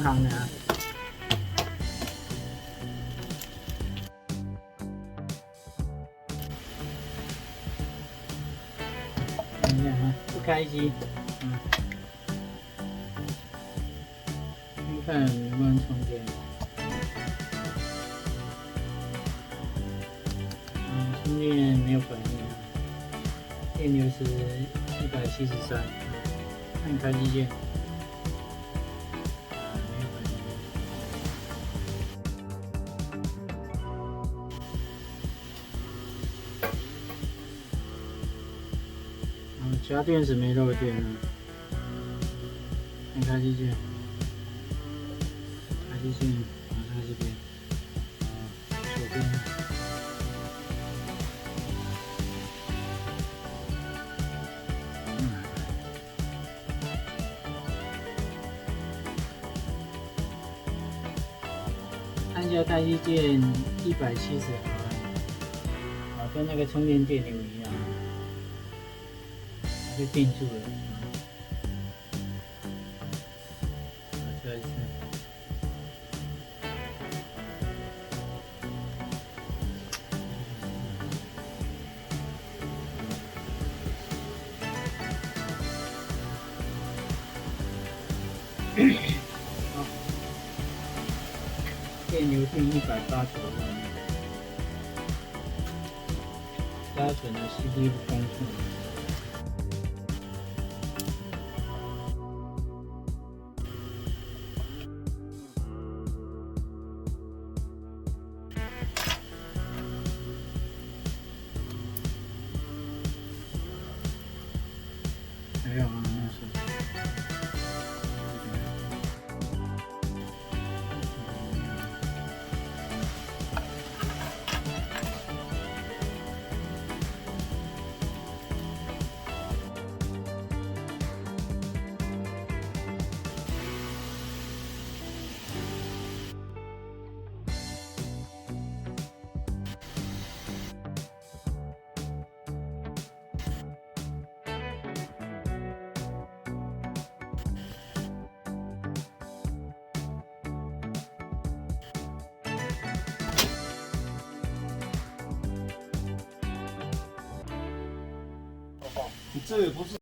行的啊。你看啊，不开机，看能不能充电。充电没有反应啊，电流是173，按开机键。没有反应。加电池没漏电啊，按开机键，开机键拿在这边，左边。按下开机键170毫安，跟那个充电电流一样，它就定住了。再一次。好，电流定180毫安，加准了 CPU 光速。还有啊，那是。这也不是。